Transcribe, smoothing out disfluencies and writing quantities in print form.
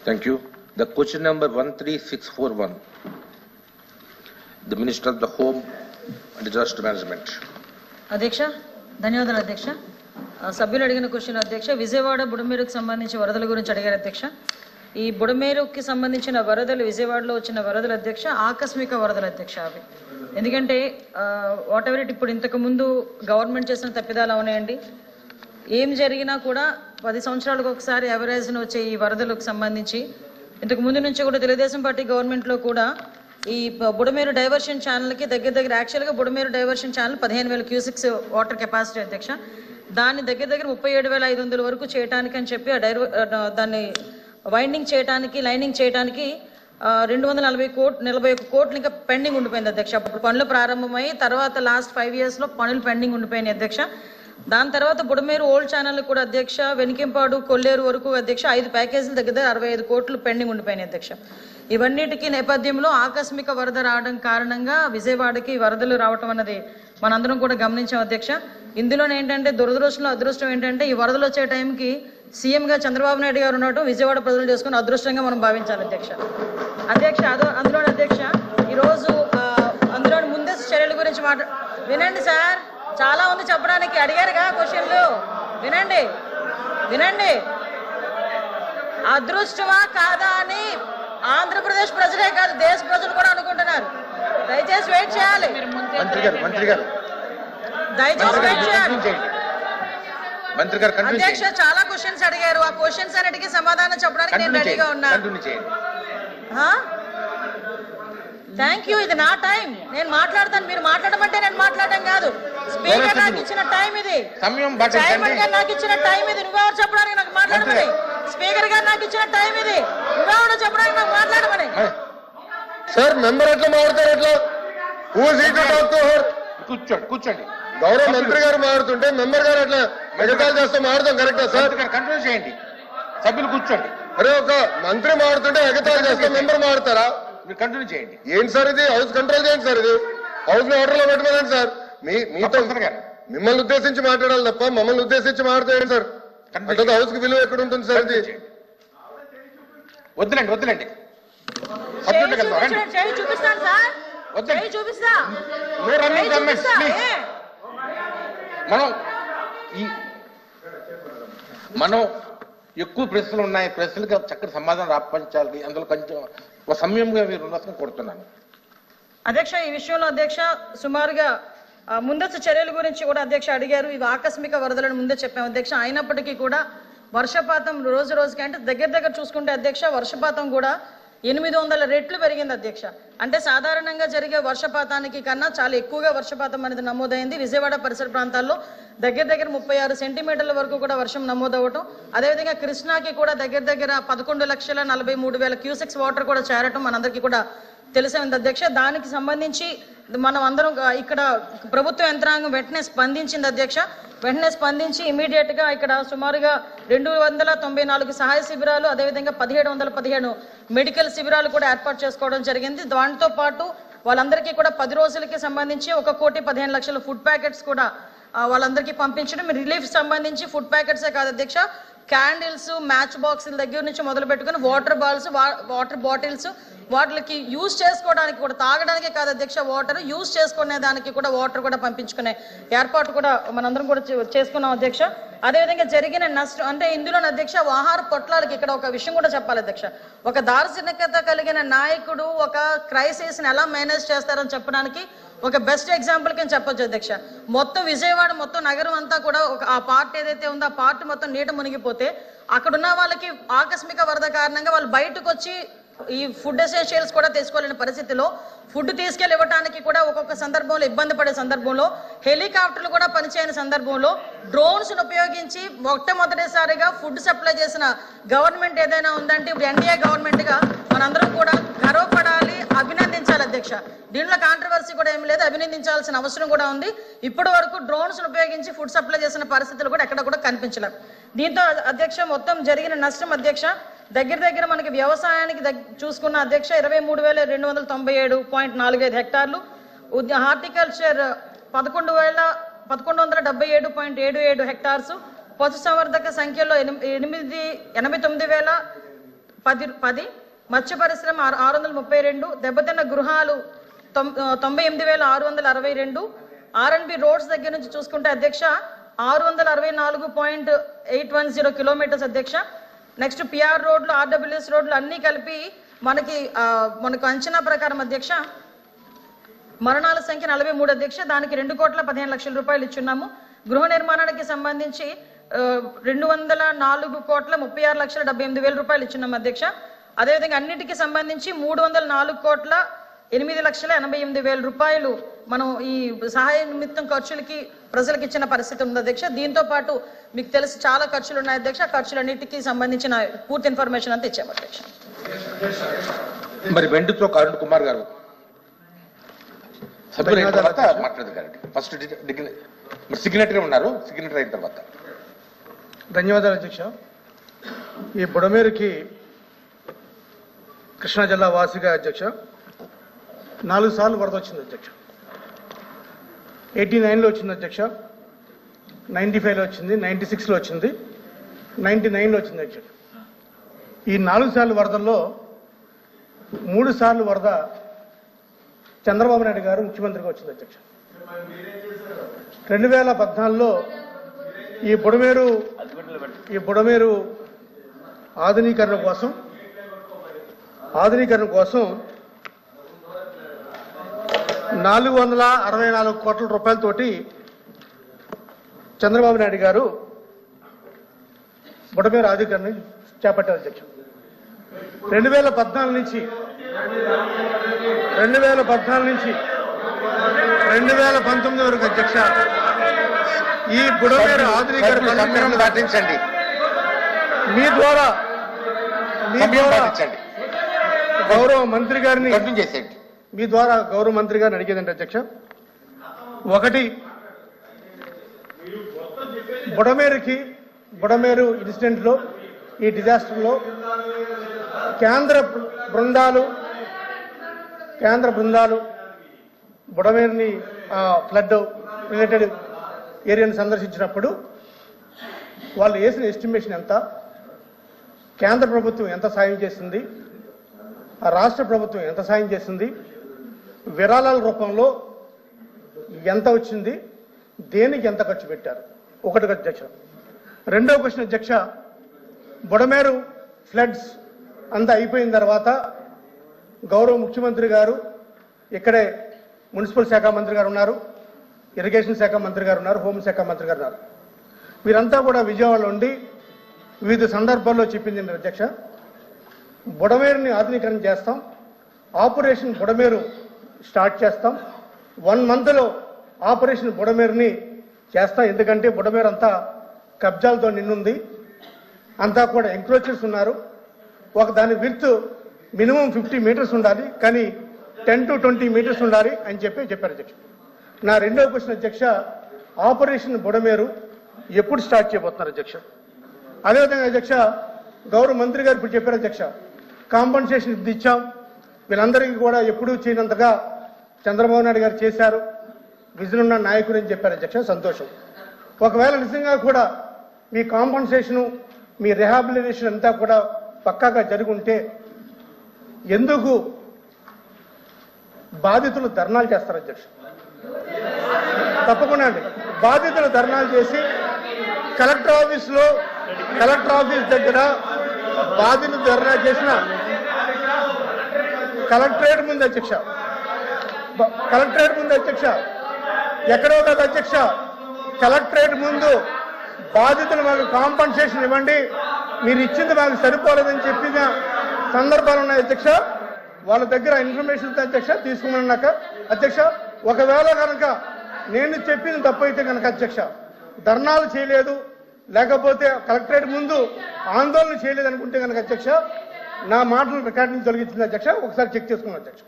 Thank you. The question number 13641. The Minister of the Home and Disaster Management. అధ్యక్ష ధన్యవాదాలు అధ్యక్ష. సభ్యులు అడిగిన క్వశ్చన్ అధ్యక్ష, విజయవాడ బుడమేరుకు సంబంధించి వరదల గురించి అడిగారు అధ్యక్ష. ఈ బుడమేరుకి సంబంధించిన వరదలు, విజయవాడలో వచ్చిన వరదలు అధ్యక్ష ఆకస్మిక వరదలు అధ్యక్ష. అవి ఎందుకంటే వాట్ ఎవర్ ఇట్, ఇప్పుడు ఇంతకు ముందు గవర్నమెంట్ చేసిన తప్పిదాలు అవునాయండి. ఏం జరిగినా కూడా 10 సంవత్సరాలకు ఒకసారి ఎవరేజ్ను వచ్చే ఈ వరదలకు సంబంధించి ఇంతకు ముందు నుంచి కూడా తెలుగుదేశం పార్టీ గవర్నమెంట్లో కూడా ఈ బుడమేరు డైవర్షన్ ఛానల్కి దగ్గర యాక్చువల్గా Budameru diversion channel 15,000 cusecs water capacity అధ్యక్ష. దాన్ని దగ్గర 37,500 వరకు చేయడానికి అని చెప్పి దాన్ని వైండింగ్ చేయడానికి, లైనింగ్ చేయడానికి 241 కోట్లు ఇంకా పెండింగ్ ఉండిపోయింది అధ్యక్ష. అప్పుడు పనులు ప్రారంభమై తర్వాత లాస్ట్ 5 yearsలో పనులు పెండింగ్ ఉండిపోయినాయి అధ్యక్ష. దాని తర్వాత బుడమేరు ఓల్డ్ ఛానల్ కూడా అధ్యక్ష, వెనికింపాడు, కొల్లేరు వరకు అధ్యక్ష 5 ప్యాకేజీలు దగ్గర 65 కోట్లు పెండింగ్ ఉండిపోయినాయి అధ్యక్ష. ఇవన్నిటికీ నేపథ్యంలో ఆకస్మిక వరద రావడం కారణంగా విజయవాడకి వరదలు రావటం అన్నది మనందరం కూడా గమనించాం అధ్యక్ష. ఇందులోనే ఏంటంటే దురదృష్టంలో అదృష్టం ఏంటంటే ఈ వరదలు వచ్చే టైంకి సీఎంగా చంద్రబాబు నాయుడు గారు ఉండటం విజయవాడ ప్రజలు చేసుకుని అదృష్టంగా మనం భావించాలి అధ్యక్ష. అందులో అధ్యక్ష ఈరోజు అందులో ముందస్తు చర్యల గురించి వినండి సార్, చాలా ఉంది చెప్పడానికి. అడిగారుగా క్వశ్చన్లు, వినండి. అదృష్టమా కాదా అని ఆంధ్రప్రదేశ్ ప్రజలే కాదు దేశ ప్రజలు కూడా అనుకుంటున్నారు. దయచేసి వెయిట్ చేయాలి, దయచేసి వెయిట్ చేయాలి. అధ్యక్ష చాలా క్వశ్చన్స్ అడిగారు, ఆ క్వశ్చన్స్ అన్నిటికీ సమాధానం చెప్పడానికి నేను రెడీగా ఉన్నాను. Thank you. ఇది నా టైం, నేను మాట్లాడతాను. మీరు మాట్లాడమంటే నేను మాట్లాడడం కాదు. స్పీకర్ నాకు ఇచ్చిన టైం ఇది, చైర్మన్ గారు నాకు ఇచ్చిన టైం ఇది. నువ్వెవరు చెప్పడానికి నాకు మాట్లాడమని? స్పీకర్ గారు నాకు ఇచ్చిన టైం ఇది, నువ్వెవరు చెప్పడానికి నాకు మాట్లాడమని? సార్ మెంబర్ ఎట్లా మాట్లాడతారు? ఎట్లా కూర్చోండి. గౌరవ మంత్రి గారు మాట్లాడుతుంటే మెంబర్ గారు అట్లా ఎగతాలు చేస్తూ మాట్లాడతాం కరెక్టా సార్? కంట్రోల్ చేయండి, సభ్యులు కూర్చోండి. అరే ఒక మంత్రి మాట్లాడుతుంటే ఎగతాలు చేస్తే మెంబర్ మాట్లాడతారా? మీరు కంట్రోల్ చేయండి. ఏంటి సార్ ఇది? హౌస్ కంట్రోల్ చేయండి సార్. ఇది హౌస్ ని ఆర్డర్ లో పెట్టుకోండి సార్. మీతో మిమ్మల్ని ఉద్దేశించి మాట్లాడాలి తప్ప మమ్మల్ని ఉద్దేశించి మాట్లాడేయండి సార్. అంటే హౌస్ కి విలువ ఎక్కడ ఉంటుంది సార్? ఇది వద్దులేండి. చూపిస్తాను సార్, చూపిస్తా. మనం ఎక్కువ ప్రశ్నలు ఉన్నాయి, ప్రశ్నలకు చక్కటి సమాధానం రాపించాలి. అందులో కొంచెం ఒక సమయంగా మీరు ఉన్నతను కోరుతున్నాను అధ్యక్ష. ఈ విషయంలో అధ్యక్ష సుమారుగా ముందస్తు చర్యల గురించి కూడా అధ్యక్ష అడిగారు. ఇవి ఆకస్మిక వరదలను ముందే చెప్పాం అధ్యక్ష. అయినప్పటికీ కూడా వర్షపాతం రోజుకి అంటే దగ్గర చూసుకుంటే అధ్యక్ష వర్షపాతం కూడా 800 రెట్లు పెరిగింది అధ్యక్ష. అంటే సాధారణంగా జరిగే వర్షపాతానికి కన్నా చాలా ఎక్కువగా వర్షపాతం అనేది నమోదైంది. విజయవాడ పరిసర ప్రాంతాల్లో దగ్గర 36 సెంటీమీటర్ల వరకు కూడా వర్షం నమోదవటం, అదేవిధంగా కృష్ణాకి కూడా దగ్గర 11,43,000 క్యూసెక్స్ వాటర్ కూడా చేరటం మనందరికీ కూడా తెలిసింది అధ్యక్ష. దానికి సంబంధించి మనం అందరం ఇక్కడ ప్రభుత్వ యంత్రాంగం వెంటనే స్పందించింది అధ్యక్ష. వెంటనే స్పందించి ఇమీడియట్ గా ఇక్కడ సుమారుగా 294 సహాయ శిబిరాలు, అదేవిధంగా 1717 మెడికల్ శిబిరాలు కూడా ఏర్పాటు చేసుకోవడం జరిగింది. దాంతో పాటు వాళ్ళందరికీ కూడా 10 రోజులకి సంబంధించి 1,15,00,000 ఫుడ్ ప్యాకెట్స్ కూడా వాళ్ళందరికీ పంపించడం. రిలీఫ్ సంబంధించి ఫుడ్ ప్యాకెట్సే కాదు అధ్యక్ష, క్యాండిల్స్, మ్యాచ్ బాక్సుల దగ్గర నుంచి మొదలు పెట్టుకుని వాటర్ బాటిల్స్ వాటికి యూజ్ చేసుకోవడానికి కూడా, తాగడానికి కాదు అధ్యక్ష, వాటర్ యూజ్ చేసుకునే దానికి కూడా వాటర్ కూడా పంపించుకునే ఏర్పాటు కూడా మనందరం కూడా చేసుకున్నాం అధ్యక్ష. అదేవిధంగా జరిగిన నష్టం అంటే ఇందులో అధ్యక్ష ఆహార పొట్లాలకి ఇక్కడ ఒక విషయం కూడా చెప్పాలి అధ్యక్ష. ఒక దార్శనికత కలిగిన నాయకుడు ఒక క్రైసిస్ ని ఎలా మేనేజ్ చేస్తారని చెప్పడానికి ఒక బెస్ట్ ఎగ్జాంపుల్ కింద చెప్పొచ్చు అధ్యక్ష. మొత్తం విజయవాడ మొత్తం నగరం అంతా కూడా ఆ పార్ట్ ఏదైతే ఉందో ఆ పార్ట్ మొత్తం నీట మునిగిపోతే అక్కడున్న వాళ్ళకి ఆకస్మిక వరద కారణంగా వాళ్ళు బయటకు వచ్చి ఈ ఫుడ్ ఎసెన్షియల్స్ కూడా తీసుకోలేని పరిస్థితిలో ఫుడ్ తీసుకెళ్ళి ఇవ్వడానికి కూడా ఒక్కొక్క సందర్భంలో ఇబ్బంది పడే సందర్భంలో, హెలికాప్టర్లు కూడా పనిచేయని సందర్భంలో డ్రోన్స్ ఉపయోగించి మొట్టమొదటిసారిగా ఫుడ్ సప్లై చేసిన గవర్నమెంట్ ఏదైనా ఉందంటే ఇప్పుడు ఎన్డీఏ గవర్నమెంట్ గా మనందరం కూడా గర్వపడాలి, అభినందించాలి అధ్యక్ష. దీనిలో కాంట్రవర్సీ కూడా ఏమి లేదు, అభినందించాల్సిన అవసరం కూడా ఉంది. ఇప్పటి వరకు డ్రోన్స్ ఉపయోగించి ఫుడ్ సప్లై చేసిన పరిస్థితులు కూడా ఎక్కడ కూడా కనిపించలేదు. దీంతో అధ్యక్ష మొత్తం జరిగిన నష్టం అధ్యక్ష దగ్గర మనకి వ్యవసాయానికి చూసుకున్న అధ్యక్ష 23,297.45 హెక్టార్లు, హార్టికల్చర్ 11,177.77 హెక్టార్స్, పశుసంవర్ధక సంఖ్యలో 89,000 10, మత్స్య పరిశ్రమ 632, దెబ్బతిన్న గృహాలు 98,662, R&B రోడ్స్ దగ్గర నుంచి చూసుకుంటే అధ్యక్ష 664.810 కిలోమీటర్స్ అధ్యక్ష. నెక్స్ట్ పిఆర్ రోడ్లు, ఆర్డబ్ల్యూఎస్ రోడ్లు అన్నీ కలిపి మనకు అంచనా ప్రకారం అధ్యక్ష మరణాల సంఖ్య 43 అధ్యక్ష. దానికి 2,15,00,000 రూపాయలు ఇచ్చున్నాము. గృహ నిర్మాణానికి సంబంధించి 204,36,78,000 రూపాయలు ఇచ్చున్నాము అధ్యక్ష. అదేవిధంగా అన్నిటికీ సంబంధించి 304,80,88,000 రూపాయలు మనం ఈ సహాయ నిమిత్తం ఖర్చులకి ప్రజలకు ఇచ్చిన పరిస్థితి ఉంది అధ్యక్ష. దీంతో పాటు మీకు తెలిసి చాలా ఖర్చులు ఉన్నాయి అధ్యక్ష. ఖర్చులన్నిటికీ సంబంధించిన పూర్తి ఇన్ఫర్మేషన్ అంతా ఇచ్చాము అధ్యక్ష. మరి వెండితో అరుణ్ కుమార్ గారు సభ్యులు అయిన తర్వాత మాట్లాడదు. ఫస్ట్ సిగ్నేటరీ ఉన్నారు, సిగ్నేటరీ అయిన తర్వాత. ధన్యవాదాలు అధ్యక్ష. ఈ బుడమేరుకి కృష్ణా జిల్లా వాసిగా అధ్యక్ష 4 సార్లు వరద వచ్చింది అధ్యక్ష. 89లో వచ్చింది అధ్యక్ష, 95లో వచ్చింది, 96లో వచ్చింది, 99లో వచ్చింది అధ్యక్ష. ఈ 4 సార్లు వరదల్లో 3 సార్లు వరద చంద్రబాబు నాయుడు గారు ముఖ్యమంత్రిగా వచ్చింది అధ్యక్ష. 2014లో ఈ బుడమేరు ఆధునీకరణ కోసం 464 కోట్ల రూపాయలతోటి చంద్రబాబు నాయుడు గారు బుడమేరు ఆధునీకరణ చేపట్టారు అధ్యక్ష. 2014 నుంచి 2019 వరకు అధ్యక్ష ఈ బుడమేరు ఆధునీకరణ పాటించండి. మీ ద్వారా గౌరవ మంత్రి గారిని చేసేయండి. మీ ద్వారా గౌరవ మంత్రి గారిని అడిగేదండి అధ్యక్ష. ఒకటి, బుడమేరు ఇన్సిడెంట్ లో, ఈ డిజాస్టర్ లో కేంద్ర బృందాలు బుడమేరుని ఫ్లడ్ రిలేటెడ్ ఏరియాని సందర్శించినప్పుడు వాళ్ళు వేసిన ఎస్టిమేషన్ ఎంత, కేంద్ర ప్రభుత్వం ఎంత సాయం చేసింది, రాష్ట్ర ప్రభుత్వం ఎంత సాయం చేసింది, విరాళాల రూపంలో ఎంత వచ్చింది, దేనికి ఎంత ఖర్చు పెట్టారు, ఒకటి అధ్యక్ష. రెండో క్వశ్చన్ అధ్యక్ష, బుడమేరు ఫ్లడ్స్ అంతా అయిపోయిన తర్వాత గౌరవ ముఖ్యమంత్రి గారు ఇక్కడే మున్సిపల్ శాఖ మంత్రి గారు ఉన్నారు, ఇరిగేషన్ శాఖ మంత్రి గారు ఉన్నారు, హోంశాఖ మంత్రి గారు ఉన్నారు. వీరంతా కూడా విజయవాడలో ఉండి వివిధ సందర్భాల్లో చెప్పింది అధ్యక్ష, బుడమేరుని ఆధునీకరణ చేస్తాం, ఆపరేషన్ బుడమేరు స్టార్ట్ చేస్తాం, 1 monthలో ఆపరేషన్ బుడమేరుని చేస్తాం. ఎందుకంటే బుడమేరు అంతా కబ్జాలతో నిన్నుంది, అంతా కూడా ఎంక్రోచర్స్ ఉన్నారు. దాని విడ్త్ మినిమం 50 మీటర్స్ ఉండాలి, కానీ 10 to 20 మీటర్స్ ఉండాలి అని చెప్పారు అధ్యక్ష. నా రెండో క్వశ్చన్ అధ్యక్ష, ఆపరేషన్ బుడమేరు ఎప్పుడు స్టార్ట్ చేయబోతున్నారు అధ్యక్ష? అదేవిధంగా అధ్యక్ష, గౌరవ మంత్రి గారు ఇప్పుడు చెప్పారు అధ్యక్ష, కాంపన్సేషన్ ఇది ఇచ్చాం, వీళ్ళందరికీ కూడా ఎప్పుడూ చేయనంతగా చంద్రబాబు నాయుడు గారు చేశారు, విజన్ ఉన్న నాయకుడు అని చెప్పారు అధ్యక్ష. సంతోషం. ఒకవేళ నిజంగా కూడా మీ కాంపన్సేషను, మీ రిహాబిలిటేషన్ అంతా కూడా పక్కాగా జరుగుంటే ఎందుకు బాధితులు ధర్నాలు చేస్తారు అధ్యక్ష? తప్పకుండా అండి, బాధితులు ధర్నాలు చేసి కలెక్టర్ ఆఫీస్ దగ్గర బాధితులు ధర్నా చేసిన కలెక్టరేట్ ముందు అధ్యక్ష, ఎక్కడో కాదు అధ్యక్ష, కలెక్టరేట్ ముందు బాధితులు మాకు కాంపన్సేషన్ ఇవ్వండి, మీరు ఇచ్చింది మాకు సరిపోలేదని చెప్పిన సందర్భాలు ఉన్నాయి అధ్యక్ష. వాళ్ళ దగ్గర ఇన్ఫర్మేషన్ అధ్యక్ష తీసుకున్నాక అధ్యక్ష, ఒకవేళ కనుక నేను చెప్పింది తప్పు అయితే కనుక అధ్యక్ష, ధర్నాలు చేయలేదు లేకపోతే కలెక్టరేట్ ముందు ఆందోళన చేయలేదు అనుకుంటే కనుక అధ్యక్ష, నా మాటలు రికార్డింగ్ తొలగించింది అధ్యక్ష. ఒకసారి చెక్ చేసుకున్నాను అధ్యక్ష.